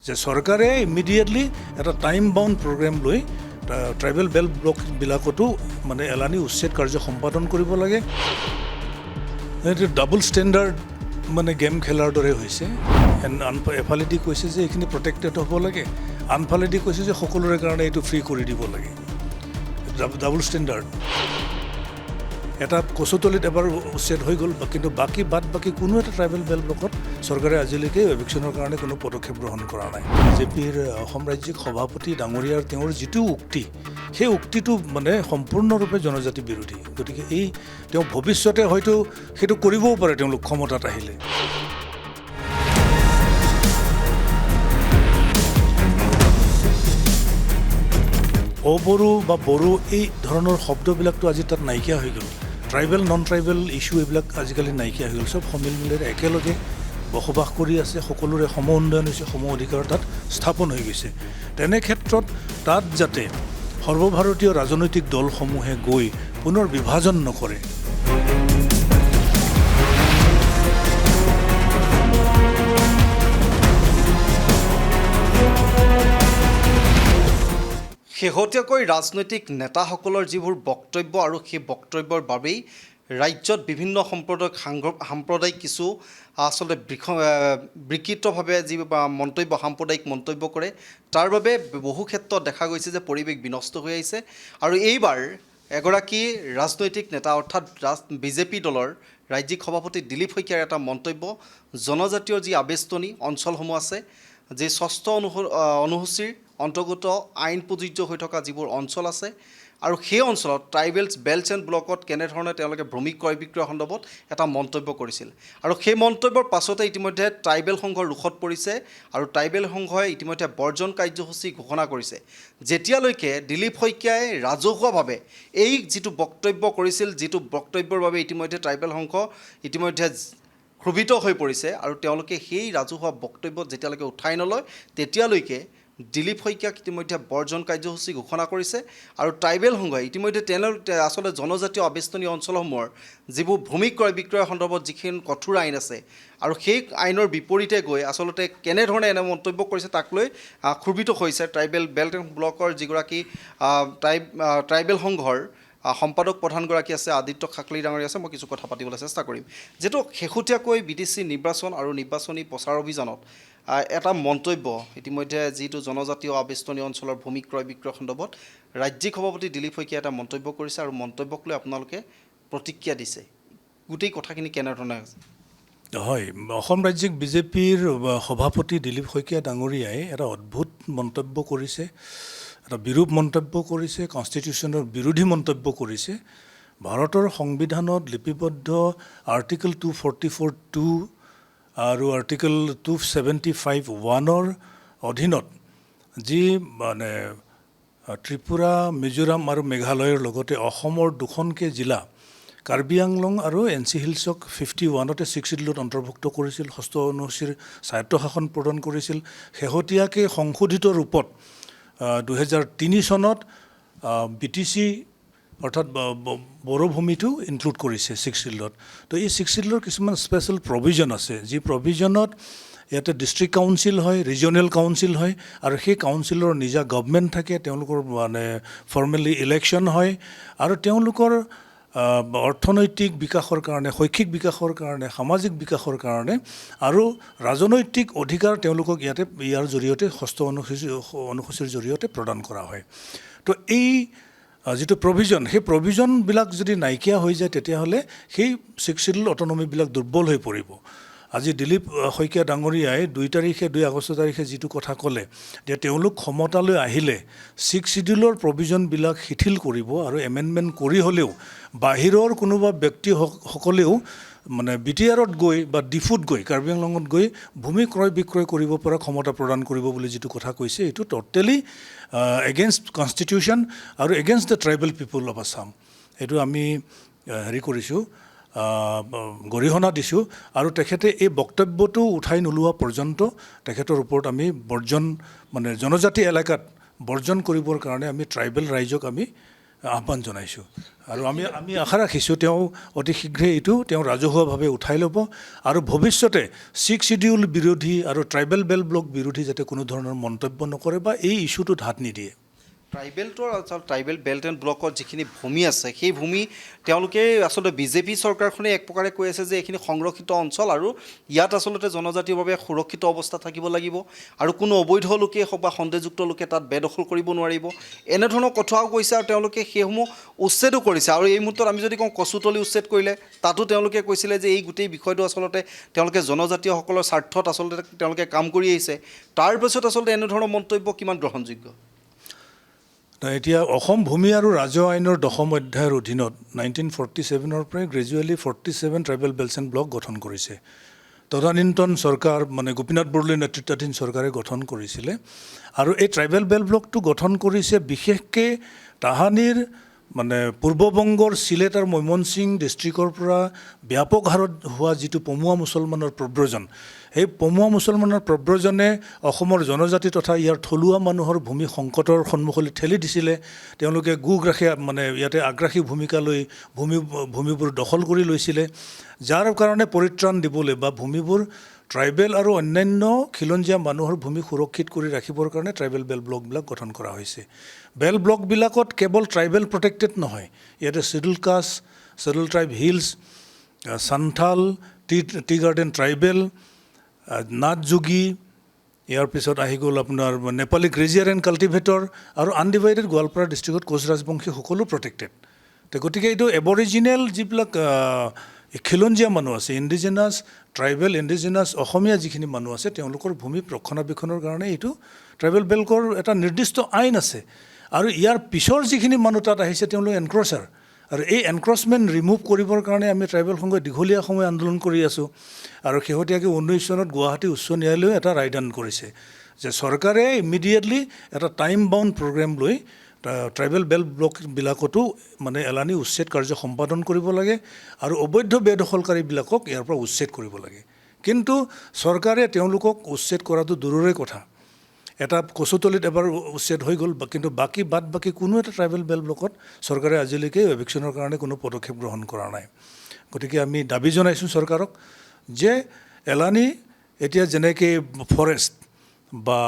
যে চৰকাৰে ইমিডিয়েটলি এটা টাইম বাউণ্ড প্ৰগ্ৰেম লৈ ট্ৰাইবেল বেল্ট ব্লকবিলাকতো মানে এলানি উচ্ছেদ কাৰ্য সম্পাদন কৰিব লাগে। এইটো ডাবল ষ্টেণ্ডাৰ্ড মানে গেম খেলাৰ দৰে হৈছে। এফালেদি কৈছে যে এইখিনি প্ৰটেক্টেড হ'ব লাগে, আনফালেদি কৈছে যে সকলোৰে কাৰণে এইটো ফ্ৰী কৰি দিব লাগে। Double standard. এটা কচুতলিত এবাৰ উচ্ছেদ হৈ গ'ল, কিন্তু বাকী কোনো এটা ট্ৰাইবেল বেল্ট ব্লকত চৰকাৰে আজিলৈকে এভিকশ্যনৰ কাৰণে কোনো পদক্ষেপ গ্ৰহণ কৰা নাই। বিজেপিৰ অসম ৰাজ্যিক সভাপতি ডাঙৰীয়াৰ তেওঁৰ যিটো উক্তি, সেই উক্তিটো মানে সম্পূৰ্ণৰূপে জনজাতি বিৰোধী। গতিকে তেওঁ ভৱিষ্যতে হয়তো সেইটো কৰিবও পাৰে তেওঁলোক ক্ষমতাত আহিলে। অবড়ো বা বড়ো এই ধৰণৰ শব্দবিলাকতো আজি তাত নাইকিয়া হৈ গ'ল। ট্ৰাইবেল নন ট্ৰাইবেল ইছ্যু এইবিলাক আজিকালি নাইকিয়া হৈ গ'ল। চব সমিলমিলেৰে একেলগে বসবাস কৰি আছে, সকলোৰে সম উন্নয়ন হৈছে, সম অধিকাৰ তাত স্থাপন হৈ গৈছে। তেনে ক্ষেত্ৰত তাত যাতে সৰ্বভাৰতীয় ৰাজনৈতিক দলসমূহে গৈ পুনৰ বিভাজন নকৰে। শেহতীয়াকৈ ৰাজনৈতিক নেতাসকলৰ যিবোৰ বক্তব্য আৰু সেই বক্তব্যৰ বাবেই ৰাজ্যত বিভিন্ন সাম্প্ৰদায়িক কিছু আচলতে বিকৃতভাৱে যি সাম্প্ৰদায়িক মন্তব্য কৰে, তাৰ বাবে বহু ক্ষেত্ৰত দেখা গৈছে যে পৰিৱেশ বিনষ্ট হৈ আহিছে। আৰু এইবাৰ এগৰাকী ৰাজনৈতিক নেতা অৰ্থাৎ বিজেপি দলৰ ৰাজ্যিক সভাপতি দিলীপ শইকীয়াৰ এটা মন্তব্য, জনজাতীয় যি আবেষ্টনী অঞ্চলসমূহ আছে, যি ৬ষ্ঠ অনুসূচীৰ অন্তৰ্গত আইন প্ৰযোজ্য হৈ থকা যিবোৰ অঞ্চল আছে, আৰু সেই অঞ্চলত ট্ৰাইবেলছ বেল্টছ এণ্ড ব্লকত কেনেধৰণে তেওঁলোকে ভূমি ক্ৰয় বিক্ৰয় সন্দৰ্ভত এটা মন্তব্য কৰিছিল। আৰু সেই মন্তব্যৰ পাছতে ইতিমধ্যে ট্ৰাইবেল সংঘৰ ৰোষত পৰিছে আৰু ট্ৰাইবেল সংঘই ইতিমধ্যে বৰ্জন কাৰ্যসূচী ঘোষণা কৰিছে। যেতিয়ালৈকে দিলীপ শইকীয়াই ৰাজহুৱাভাৱে এই যিটো বক্তব্য কৰিছিল, যিটো বক্তব্যৰ বাবে ইতিমধ্যে ট্ৰাইবেল সংঘ ইতিমধ্যে ক্ষোভিত হৈ পৰিছে, আৰু তেওঁলোকে সেই ৰাজহুৱা বক্তব্য যেতিয়ালৈকে উঠাই নলয় তেতিয়ালৈকে দিলীপ শইকীয়াক ইতিমধ্যে বৰ্জন কাৰ্যসূচী ঘোষণা কৰিছে। আৰু ট্ৰাইবেল সংঘই ইতিমধ্যে আচলতে জনজাতীয় আবেষ্টনী অঞ্চলসমূহৰ যিবোৰ ভূমি ক্ৰয় বিক্ৰয়ৰ সন্দৰ্ভত যিখন কঠোৰ আইন আছে, আৰু সেই আইনৰ বিপৰীতে গৈ আচলতে কেনেধৰণে এনে মন্তব্য কৰিছে তাক লৈ ক্ষোভিত হৈছে ট্ৰাইবেল বেল্ট এণ্ড ব্লকৰ যিগৰাকী ট্ৰাইবেল সংঘৰ সম্পাদক প্ৰধানগৰাকী আছে, আদিত্য খাকলি ডাঙৰীয়া আছে। মই কিছু কথা পাতিবলৈ চেষ্টা কৰিম। যিহেতু শেহতীয়াকৈ BTC নিৰ্বাচন আৰু নিৰ্বাচনী প্ৰচাৰ অভিযানত এটা মন্তব্য ইতিমধ্যে যিটো জনজাতীয় আবেষ্টনী অঞ্চলৰ ভূমি ক্ৰয় বিক্ৰয় সন্দৰ্ভত ৰাজ্যিক সভাপতি দিলীপ শইকীয়াই এটা মন্তব্য কৰিছে, আৰু মন্তব্যক লৈ আপোনালোকে প্ৰতিক্ৰিয়া দিছে। গোটেই কথাখিনি কেনেধৰণে আছে? হয়, অসম ৰাজ্যিক বিজেপিৰ সভাপতি দিলীপ শইকীয়া ডাঙৰীয়াই এটা অদ্ভুত মন্তব্য কৰিছে, এটা বিৰূপ মন্তব্য কৰিছে, কনষ্টিটিউশ্যনৰ বিৰোধী মন্তব্য কৰিছে। ভাৰতৰ সংবিধানত লিপিবদ্ধ আৰ্টিকল 244(2) আৰু আৰ্টিকল 275(1)ৰ অধীনত যি মানে ত্ৰিপুৰা, মিজোৰাম আৰু মেঘালয়ৰ লগতে অসমৰ দুখনকৈ জিলা কাৰ্বি আংলং আৰু NC হিলছক 51তে 6 শিডিউলত অন্তৰ্ভুক্ত কৰিছিল, 6ষ্ঠ অনুসূচীৰ স্বায়ত্তশাসন প্ৰদান কৰিছিল। শেহতীয়াকৈ সংশোধিত ৰূপত 2003 চনত BTC অৰ্থাৎ বড়ো ভূমিটো ইনক্লুড কৰিছে 6 শিডিউলত। তো এই 6 শিডিউলৰ কিছুমান স্পেচিয়েল প্ৰভিজন আছে, যি প্ৰভিজনত ইয়াতে ডিষ্ট্ৰিক্ট কাউন্সিল হয়, ৰিজনেল কাউন্সিল হয়, আৰু সেই কাউন্সিলৰ নিজা গভৰ্ণমেণ্ট থাকে, তেওঁলোকৰ মানে ফৰ্মেলি ইলেকশ্যন হয়, আৰু তেওঁলোকৰ অৰ্থনৈতিক বিকাশৰ কাৰণে, শৈক্ষিক বিকাশৰ কাৰণে, সামাজিক বিকাশৰ কাৰণে আৰু ৰাজনৈতিক অধিকাৰ তেওঁলোকক ইয়াৰ জৰিয়তে 6ষ্ঠ অনুসূচীৰ জৰিয়তে প্ৰদান কৰা হয়। তো এই যিটো প্ৰভিজন, সেই প্ৰভিজনবিলাক যদি নাইকিয়া হৈ যায় তেতিয়াহ'লে সেই 6 শিডিউল অটনমিবিলাক দুৰ্বল হৈ পৰিব। আজি দিলীপ শইকীয়া ডাঙৰীয়াই 2 আগষ্ট তাৰিখে যিটো কথা ক'লে যে তেওঁলোক ক্ষমতালৈ আহিলে 6 শিডিউলৰ প্ৰভিজনবিলাক শিথিল কৰিব, আৰু এমেণ্ডমেণ্ট কৰি হ'লেও বাহিৰৰ কোনোবা ব্যক্তিসকলেও মানে BTRত গৈ বা ডিফুত গৈ, কাৰ্বি আংলঙত গৈ ভূমি ক্ৰয় বিক্ৰয় কৰিব পৰা ক্ষমতা প্ৰদান কৰিব বুলি যিটো কথা কৈছে, এইটো টোটেলি এগেইনষ্ট কনষ্টিটিউশ্যন আৰু against the tribal people of Assam. এইটো আমি কৰিছোঁ, গৰিহণা দিছোঁ, আৰু তেখেতে এই বক্তব্যটো উঠাই নোলোৱা পৰ্যন্ত তেখেতৰ ওপৰত আমি বৰ্জন, মানে জনজাতি এলেকাত বৰ্জন কৰিবৰ কাৰণে আমি ট্ৰাইবেল ৰাইজক আমি আহ্বান জনাইছোঁ আৰু আমি আশা ৰাখিছোঁ তেওঁ অতি শীঘ্ৰে এইটো তেওঁ ৰাজহুৱাভাৱে উঠাই ল'ব আৰু ভৱিষ্যতে 6 শিডিউল বিৰোধী আৰু ট্ৰাইবেল বেল্ট ব্লক বিৰোধী যাতে কোনো ধৰণৰ মন্তব্য নকৰে বা এই ইছ্যুটোত হাত নিদিয়ে। ট্ৰাইবেল বেল্ট এণ্ড ব্লকত যিখিনি ভূমি আছে সেই ভূমি তেওঁলোকে আচলতে বিজেপি চৰকাৰখনে এক প্ৰকাৰে কৈ আছে যে এইখিনি সংৰক্ষিত অঞ্চল আৰু ইয়াত আচলতে জনজাতিৰ বাবে সুৰক্ষিত অৱস্থা থাকিব লাগিব আৰু কোনো অবৈধ লোকেই হওক বা সন্দেহযুক্ত লোকে তাত বেদখল কৰিব নোৱাৰিব, এনেধৰণৰ কথাও কৈছে আৰু তেওঁলোকে সেইসমূহ উচ্ছেদো কৰিছে। আৰু এই মুহূৰ্তত আমি যদি কওঁ কচুতলি উচ্ছেদ কৰিলে তাতো তেওঁলোকে কৈছিলে যে এই গোটেই বিষয়টো আচলতে তেওঁলোকে জনজাতীয়সকলৰ স্বাৰ্থত আচলতে তেওঁলোকে কাম কৰি আহিছে। তাৰপিছত আচলতে এনেধৰণৰ মন্তব্য কিমান গ্ৰহণযোগ্য? এতিয়া অসম ভূমি আৰু ৰাজহ আইনৰ 10ম অধ্যায়ৰ অধীনত 1947 পৰাই গ্ৰেজুৱেলি 47 ট্ৰাইবেল বেল্টছ এণ্ড ব্লক গঠন কৰিছে। তদানীন্তন চৰকাৰ মানে গোপীনাথ বৰদলৈ নেতৃত্বাধীন চৰকাৰে গঠন কৰিছিলে আৰু এই ট্ৰাইবেল বেল্ট ব্লকটো গঠন কৰিছে বিশেষকৈ তাহানিৰ মানে পূৰ্ববংগৰ চিলেট আৰু মৈমনসিং ডিষ্ট্ৰিক্টৰ পৰা ব্যাপক হাৰত হোৱা যিটো পমুৱা মুছলমানৰ প্ৰব্ৰজন, সেই পমুৱা মুছলমানৰ প্ৰব্ৰজনে অসমৰ জনজাতি তথা ইয়াৰ থলুৱা মানুহৰ ভূমি সংকটৰ সন্মুখলৈ ঠেলি দিছিলে। তেওঁলোকে গোগ্ৰাসী মানে ইয়াতে আগ্ৰাসী ভূমিকা লৈ ভূমিবোৰ দখল কৰি লৈছিলে, যাৰ কাৰণে পৰিত্ৰাণ দিবলৈ বা ভূমিবোৰ ট্ৰাইবেল আৰু অন্যান্য খিলঞ্জীয়া মানুহৰ ভূমি সুৰক্ষিত কৰি ৰাখিবৰ কাৰণে ট্ৰাইবেল বেল্ট ব্লকবিলাক গঠন কৰা হৈছে। বেল্ট ব্লকবিলাকত কেৱল ট্ৰাইবেল প্ৰটেক্টেড নহয়, ইয়াতে schedule caste, schedule tribe hills, Santhal, tea garden tribal, Nathyogi, ইয়াৰ পিছত আহি গ'ল আপোনাৰ নেপালী গ্ৰেজিয়াৰ এণ্ড কাল্টিভেটৰ আৰু আনডিভাইডেড গোৱালপাৰা ডিষ্ট্ৰিক্টত কোচ ৰাজবংশী সকলো প্ৰটেক্টেড। তো গতিকে এইটো এবৰিজিনেল যিবিলাক খিলঞ্জীয়া মানুহ আছে, ইণ্ডিজিনাছ ট্ৰাইবেল ইণ্ডিজিনাছ অসমীয়া যিখিনি মানুহ আছে তেওঁলোকৰ ভূমি ৰক্ষণাবেক্ষণৰ কাৰণে এইটো ট্ৰাইবেল বেল্টৰ এটা নিৰ্দিষ্ট আইন আছে। আৰু ইয়াৰ পিছৰ যিখিনি মানুহ তাত আহিছে তেওঁলোক এনক্ৰচাৰ, আৰু এই এনক্ৰচমেণ্ট ৰিমুভ কৰিবৰ কাৰণে আমি ট্ৰাইবেল সংঘই দীঘলীয়া সময় আন্দোলন কৰি আছোঁ। আৰু শেহতীয়াকৈ 19 চনত গুৱাহাটী উচ্চ ন্যায়ালয়ে এটা ৰায়দান কৰিছে যে চৰকাৰে ইমিডিয়েটলি এটা টাইম বাউণ্ড প্ৰগ্ৰেম লৈ ট্ৰাইবেল বেল্ট ব্লকবিলাকতো মানে এলানি উচ্ছেদ কাৰ্য সম্পাদন কৰিব লাগে আৰু অবৈধ বেদখলকাৰীবিলাকক ইয়াৰ পৰা উচ্ছেদ কৰিব লাগে। কিন্তু চৰকাৰে তেওঁলোকক উচ্ছেদ কৰাটো দূৰৰে কথা, এটা কচুতলিত এবাৰ উচ্ছেদ হৈ গ'ল, কিন্তু বাকী কোনো এটা ট্ৰাইবেল বেল্ট ব্লকত চৰকাৰে আজিলৈকে এভিকশ্যনৰ কাৰণে কোনো পদক্ষেপ গ্ৰহণ কৰা নাই। গতিকে আমি দাবী জনাইছোঁ চৰকাৰক যে এলানি এতিয়া যেনেকৈ ফৰেষ্ট বা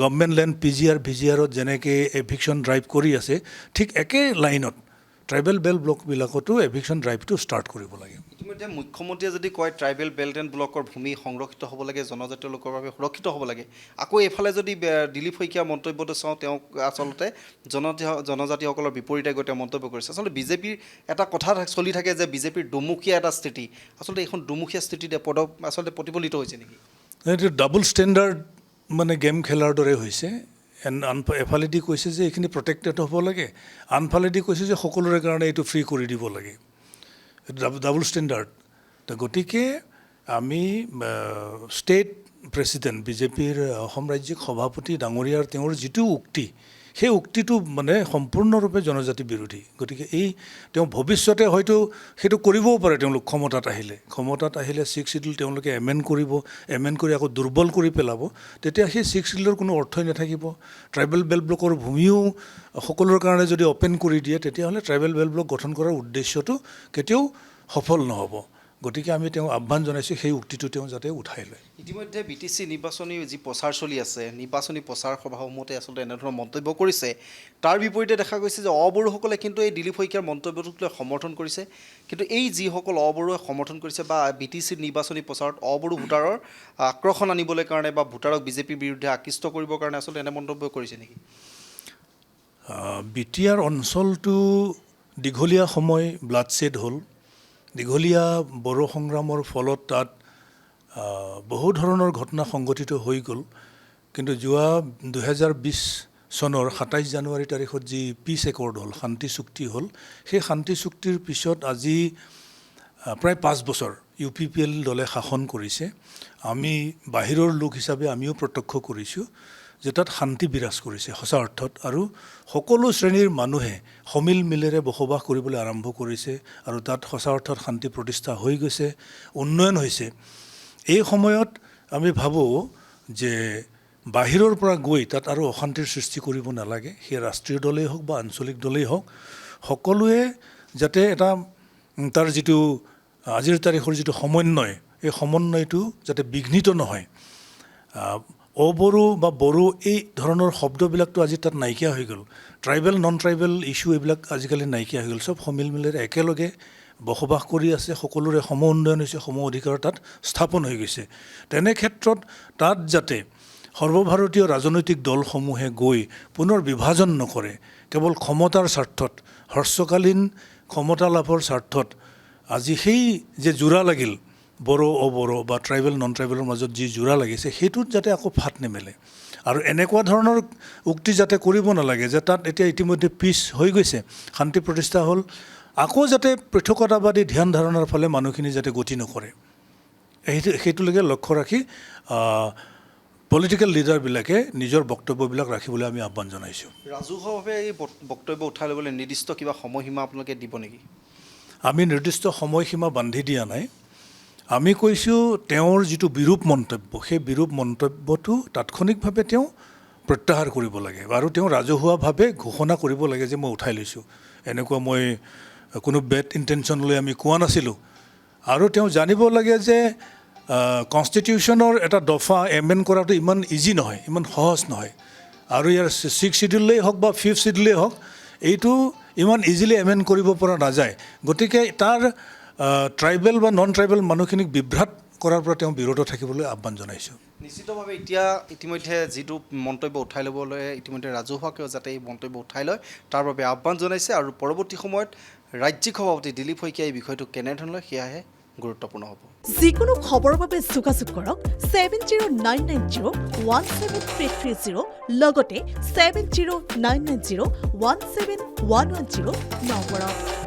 গভৰ্ণমেণ্ট লেণ্ড PGR-VGRত যেনেকৈ এভিকশ্যন ড্ৰাইভ কৰি আছে, ঠিক একে লাইনত ট্ৰাইবেল বেল্ট ব্লকবিলাকতো এভিকশ্যন ড্ৰাইভটো ষ্টাৰ্ট কৰিব লাগে। ইতিমধ্যে মুখ্যমন্ত্ৰীয়ে যদি কয় ট্ৰাইবেল বেল্ট এণ্ড ব্লকৰ ভূমি সংৰক্ষিত হ'ব লাগে, জনজাতীয় লোকৰ বাবে সুৰক্ষিত হ'ব লাগে, আকৌ এইফালে যদি দিলীপ শইকীয়াৰ মন্তব্যটো চাওঁ, তেওঁক আচলতে জনজাতিসকলৰ বিপৰীতে গৈ তেওঁ মন্তব্য কৰিছে। আচলতে বিজেপিৰ এটা কথা চলি থাকে যে বিজেপিৰ দুমুখীয়া এটা স্থিতি, আচলতে এইখন দুমুখীয়া স্থিতিতে আচলতে প্ৰতিফলিত হৈছে নেকি? এইটো ডাবল ষ্টেণ্ডাৰ্ড মানে গেম খেলাৰ দৰে হৈছে। এফালেদি কৈছে যে এইখিনি প্ৰটেক্টেড হ'ব লাগে, আনফালেদি কৈছে যে সকলোৰে কাৰণে এইটো ফ্ৰী কৰি দিব লাগে। এইটো ডাবল ষ্টেণ্ডাৰ্ড। তো গতিকে আমি ষ্টেট প্ৰেচিডেণ্ট বিজেপিৰ অসম ৰাজ্যিক সভাপতি ডাঙৰীয়াৰ তেওঁৰ যিটো উক্তি, সেই উক্তিটো মানে সম্পূৰ্ণৰূপে জনজাতি বিৰোধী। গতিকে তেওঁ ভৱিষ্যতে হয়তো সেইটো কৰিবও পাৰে, তেওঁলোক ক্ষমতাত আহিলে 6 শিডিউল তেওঁলোকে এমেণ্ড কৰি আকৌ দুৰ্বল কৰি পেলাব, তেতিয়া সেই 6 শিডিউলৰ কোনো অৰ্থই নাথাকিব। ট্ৰাইবেল বেল্ট ব্লকৰ ভূমিও সকলোৰে কাৰণে যদি অ'পেন কৰি দিয়ে, তেতিয়াহ'লে ট্ৰাইবেল বেল্ট ব্লক গঠন কৰাৰ উদ্দেশ্যটো কেতিয়াও সফল নহ'ব। গতিকে আমি তেওঁ আহ্বান জনাইছোঁ সেই উক্তিটো তেওঁ যাতে উঠাই লয়। ইতিমধ্যে BTC নিৰ্বাচনী যি প্ৰচাৰ চলি আছে, নিৰ্বাচনী প্ৰচাৰ সভাসমূহতে আচলতে এনেধৰণৰ মন্তব্য কৰিছে। তাৰ বিপৰীতে দেখা গৈছে যে অবড়োসকলে কিন্তু এই দিলীপ শইকীয়াৰ মন্তব্যটোক লৈ সমৰ্থন কৰিছে। কিন্তু এই যিসকল অবড়োৱে সমৰ্থন কৰিছে বা BTC নিৰ্বাচনী প্ৰচাৰত অবড়ো ভোটাৰৰ আকৰ্ষণ আনিবলৈ কাৰণে বা ভোটাৰক বিজেপিৰ বিৰুদ্ধে আকৃষ্ট কৰিবৰ কাৰণে আচলতে এনে মন্তব্য কৰিছে নেকি? BTR অঞ্চলটো দীঘলীয়া সময় ব্লাডশ্বেড হ'ল, দীঘলীয়া বড়ো সংগ্ৰামৰ ফলত তাত বহু ধৰণৰ ঘটনা সংঘটিত হৈ গ'ল। কিন্তু যোৱা 2020 চনৰ 27 জানুৱাৰী তাৰিখত যি পিচ একৰ্ড হ'ল, শান্তি চুক্তি হ'ল, সেই শান্তি চুক্তিৰ পিছত আজি প্ৰায় 5 বছৰ UPPL দলে শাসন কৰিছে। আমি বাহিৰৰ লোক হিচাপে আমিও প্ৰত্যক্ষ কৰিছোঁ যে তাত শান্তি বিৰাজ কৰিছে সঁচা অৰ্থত, আৰু সকলো শ্ৰেণীৰ মানুহে সমিল মিলেৰে বসবাস কৰিবলৈ আৰম্ভ কৰিছে আৰু তাত সঁচা অৰ্থত শান্তি প্ৰতিষ্ঠা হৈ গৈছে, উন্নয়ন হৈছে। এই সময়ত আমি ভাবোঁ যে বাহিৰৰ পৰা গৈ তাত আৰু অশান্তিৰ সৃষ্টি কৰিব নালাগে। সেই ৰাষ্ট্ৰীয় দলেই হওক বা আঞ্চলিক দলেই হওক, সকলোৱে যাতে এটা তাৰ যিটো আজিৰ তাৰিখৰ যিটো সমন্বয়, এই সমন্বয়টো যাতে বিঘ্নিত নহয়। অবড়ো বা বড়ো এই ধৰণৰ শব্দবিলাকতো আজি তাত নাইকিয়া হৈ গ'ল। ট্ৰাইবেল নন ট্ৰাইবেল ইছ্যু এইবিলাক আজিকালি নাইকিয়া হৈ গ'ল। চব সমিল মিলেৰে একেলগে বসবাস কৰি আছে, সকলোৰে সম উন্নয়ন হৈছে, সম অধিকাৰ তাত স্থাপন হৈ গৈছে। তেনে ক্ষেত্ৰত তাত যাতে সৰ্বভাৰতীয় ৰাজনৈতিক দলসমূহে গৈ পুনৰ বিভাজন নকৰে, কেৱল ক্ষমতাৰ স্বাৰ্থত, হ্ৰস্বকালীন ক্ষমতা লাভৰ স্বাৰ্থত আজি সেই যে জোৰা লাগিল বড়ো অবড়ো বা ট্ৰাইবেল নন ট্ৰাইবেলৰ মাজত যি জোৰা লাগিছে, সেইটোত যাতে আকৌ ফাট নেমেলে। আৰু এনেকুৱা ধৰণৰ উক্তি যাতে কৰিব নালাগে যে তাত এতিয়া ইতিমধ্যে পিছ হৈ গৈছে, শান্তি প্ৰতিষ্ঠা হ'ল, আকৌ যাতে পৃথকতাবাদী ধ্যান ধাৰণাৰ ফালে মানুহখিনি যাতে গতি নকৰে, সেইটোলৈকে লক্ষ্য ৰাখি পলিটিকেল লিডাৰবিলাকে নিজৰ বক্তব্যবিলাক ৰাখিবলৈ আমি আহ্বান জনাইছোঁ। ৰাজহুৱাভাৱে এই বক্তব্য উঠাই ল'বলৈ নিৰ্দিষ্ট কিবা সময়সীমা আপোনালোকে দিব নেকি? আমি নিৰ্দিষ্ট সময়সীমা বান্ধি দিয়া নাই। আমি কৈছোঁ তেওঁৰ যিটো বিৰূপ মন্তব্য, সেই বিৰূপ মন্তব্যটো তাৎক্ষণিকভাৱে তেওঁ প্ৰত্যাহাৰ কৰিব লাগে আৰু তেওঁ ৰাজহুৱাভাৱে ঘোষণা কৰিব লাগে যে মই উঠাই লৈছোঁ, এনেকুৱা মই কোনো বেড ইণ্টেনশ্যন লৈ আমি কোৱা নাছিলোঁ। আৰু তেওঁ জানিব লাগে যে কনষ্টিটিউশ্যনৰ এটা দফা এমেণ্ড কৰাটো ইমান ইজি নহয়, ইমান সহজ নহয়। আৰু ইয়াৰ 6 চিডিউলেই হওক বা 5 চিডিউলেই হওক, এইটো ইমান ইজিলি এমেণ্ড কৰিব পৰা নাযায়। গতিকে তাৰ ট্ৰাইবেল বা নন ট্ৰাইবেল মানুহখিনিক বিভ্ৰাট কৰাৰ পৰা তেওঁ বিৰত থাকিবলৈ আহ্বান জনাইছোঁ। নিশ্চিতভাৱে এতিয়া ইতিমধ্যে যিটো মন্তব্য উঠাই ল'বলৈ ইতিমধ্যে ৰাজহুৱাকেও যাতে এই মন্তব্য উঠাই লয় তাৰ বাবে আহ্বান জনাইছে। আৰু পৰৱৰ্তী সময়ত ৰাজ্যিক সভাপতি দিলীপ শইকীয়াই এই বিষয়টো কেনেধৰণে লয় সেয়াহে গুৰুত্বপূৰ্ণ হ'ব। যিকোনো খবৰৰ বাবে যোগাযোগ কৰক 7099017330 লগতে 7099017110 নম্বৰত।